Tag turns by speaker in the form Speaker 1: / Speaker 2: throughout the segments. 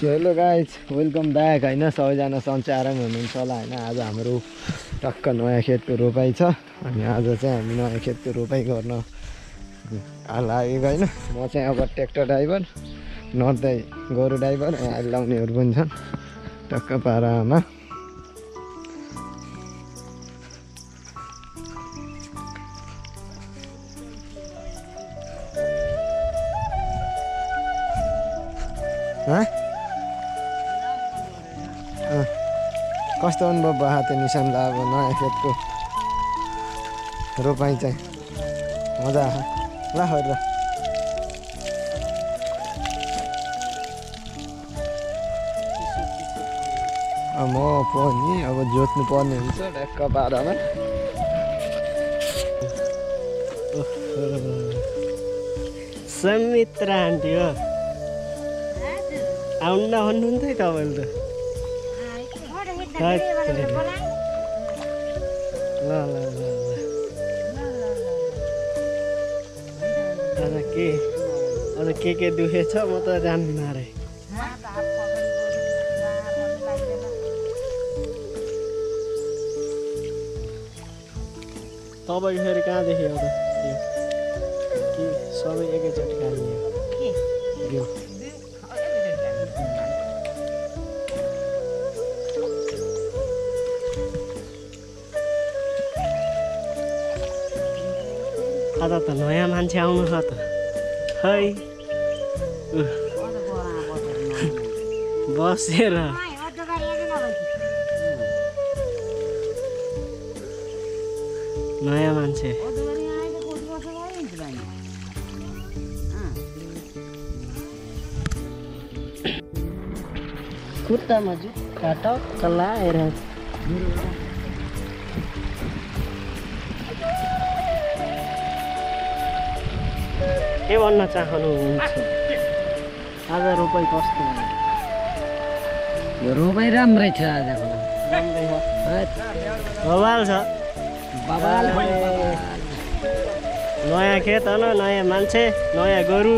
Speaker 1: Hello guys welcome back होइन सबैजना सन्चै आराम हुनुहुन्छ होला होइन। आज हाम्रो टक्क नयाँ खेतको रोपाइ छ अनि आज चाहिँ हामी नयाँ खेतको रोपाइ गर्न लागेको होइन। म चाहिँ अब ट्र्याक्टर ड्राइभर, नर्दै गोरु ड्राइभर, आइल लाउनेहरू पनि छन् टक्क पारामा। कस्तो अनुभव भयो त्यो निशानलाई अब नयाँ खेतको रोपाइ चाहिँ मजा आयो ल ल। म पनि अब जोत्नु पर्ने हुन्छ ढ्याक्क पारामा।
Speaker 2: समित्रा आन्टी हो आउनु भन्नुहुन्थ्यो तपाईँले त। ल ल ल अझ के दुखेछ म त जान्दिनँ अरे। तपाईँको फेरि कहाँदेखि आउँदा कि सबै एकैचोटि खाने आज त नयाँ मान्छे आउनु छ त खै बसेर नयाँ मान्छे खुट्टामा जुत्ता टक्क लाएर के भन्न चाहनुहुन्छ? आज रोपाइ कस्तो भयो?
Speaker 3: रोपाइ राम्रै छ आजको।
Speaker 2: राम्रै छ बवाल छ
Speaker 3: बवाल।
Speaker 2: नयाँ खेत होइन, नयाँ मान्छे, नयाँ गोरु।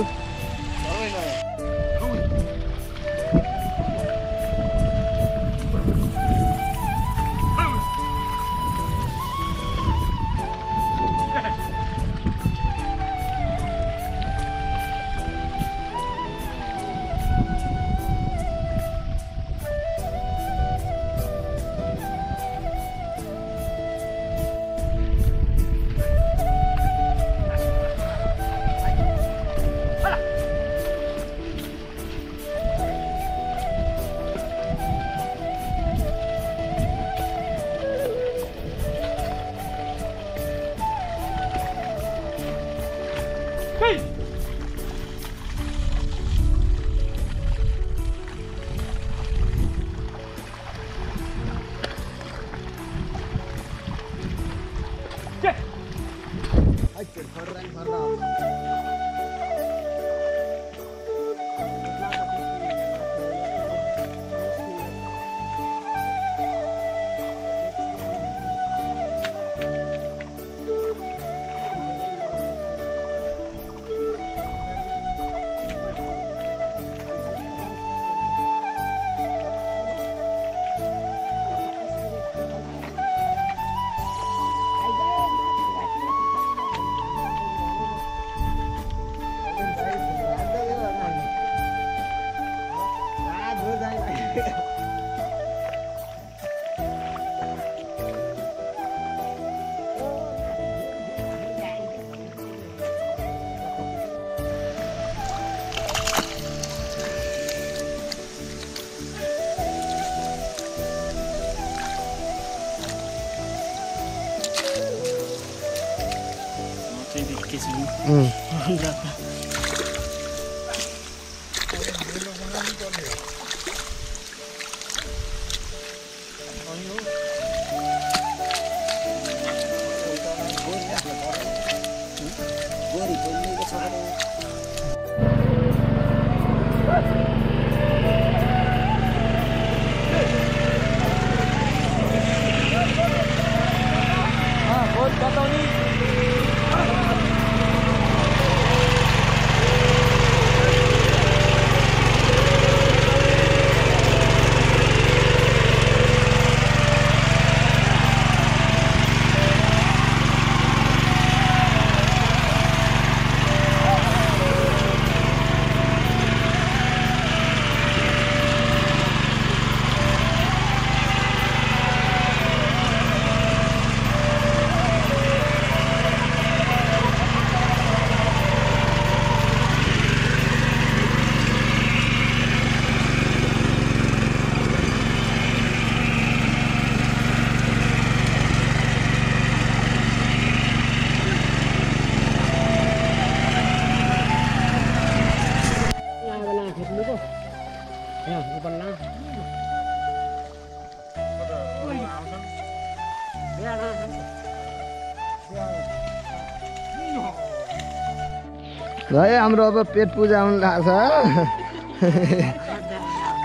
Speaker 1: है हाम्रो अब पेट पूजा आउनु लाग्छ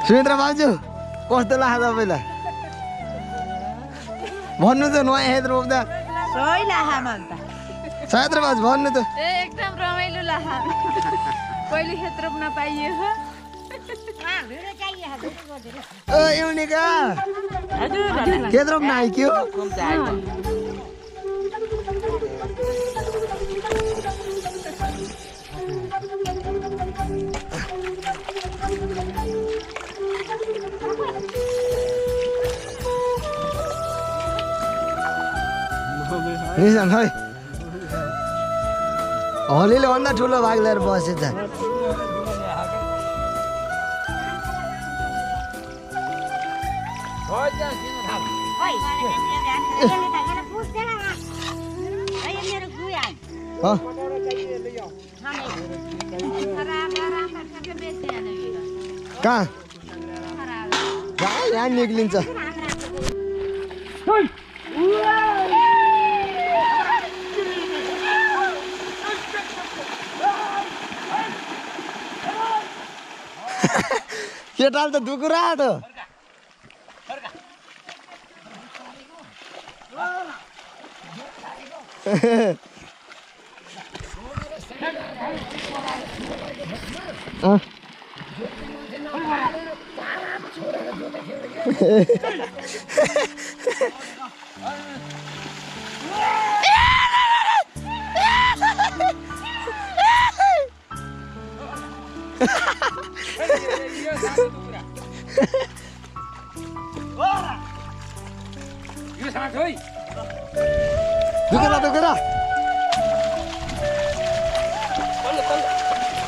Speaker 1: सुमित्रा बाबु कस्तो लाग्छ तपाईँलाई भन्नु त नयाँ खेत रोप्दा सायद बाबु भन्नु त
Speaker 4: एकदम रमाइलो लाग्छ पहिले खेत रोप्न पाइयो
Speaker 1: एउटिका खेत रोप्न आइक्यो निशान है हलीले भन्दा ठुलो भाग लिएर बसेछ कहाँ यहाँ निक्लिन्छ केटाल त दुकुरा त दुकुरा दुकुरा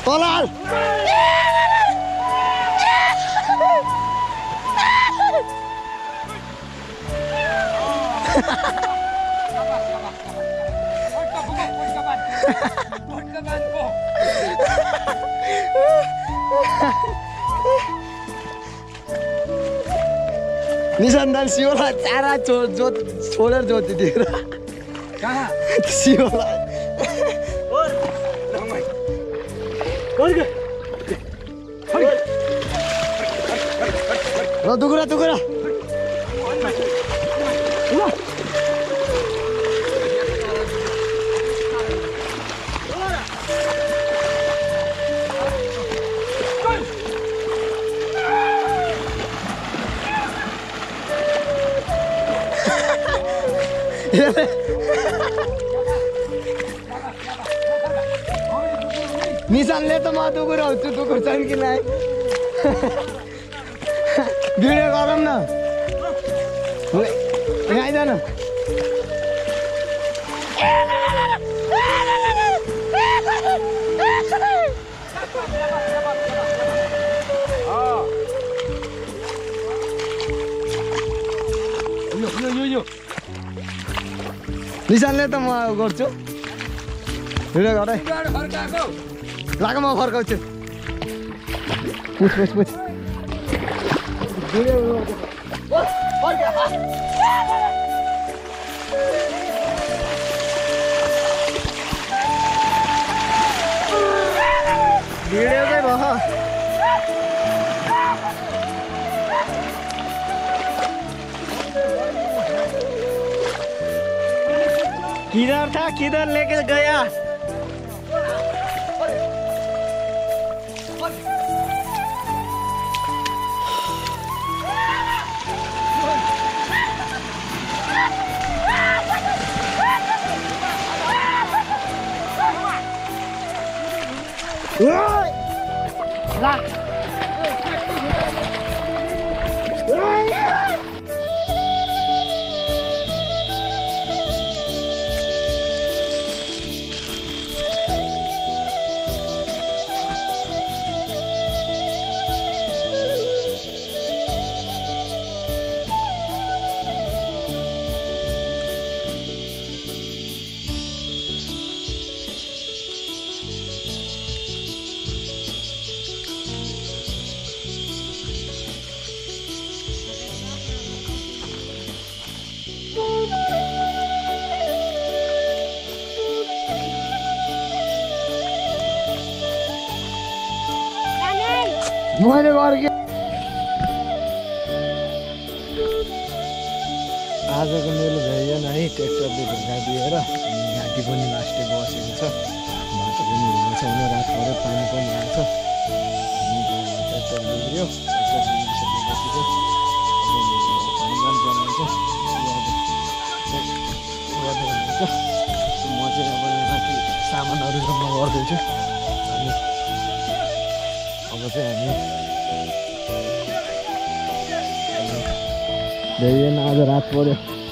Speaker 1: तलाल निशानदान सियोलाई चारा छोडेर जोतिदिएर सियोलाई ल दुकुरा दुकुरा निशानले त म दुकुरा हुन्छु दुकुर छन् कि नै भिडियो गरौँ न आइज न निशानले त म गर्छु भिडियो गरे लाग म फर्काउँछु पुछ पुछ पुछ भिडियोकै भयो किधर था किधर लेके गया मैले गरेँ आजको मेलो भ्याइएन है ट्र्याक्टरले ढुङ्गा दिएर अनि घाँटी पनि लास्टै बसेको छ बाटो पनि हिँड्नु छैन रात पऱ्यो पानी पनि आएको छ अनि ट्र्याक्टर बिग्रियो ट्र्याक्टर बिग्रिसकेपछि चाहिँ बनाउँछ म चाहिँ अब माथि सामानहरू जम्मा गर्दैछु अनि अब चाहिँ हामी भ्याइएन आज रात पऱ्यो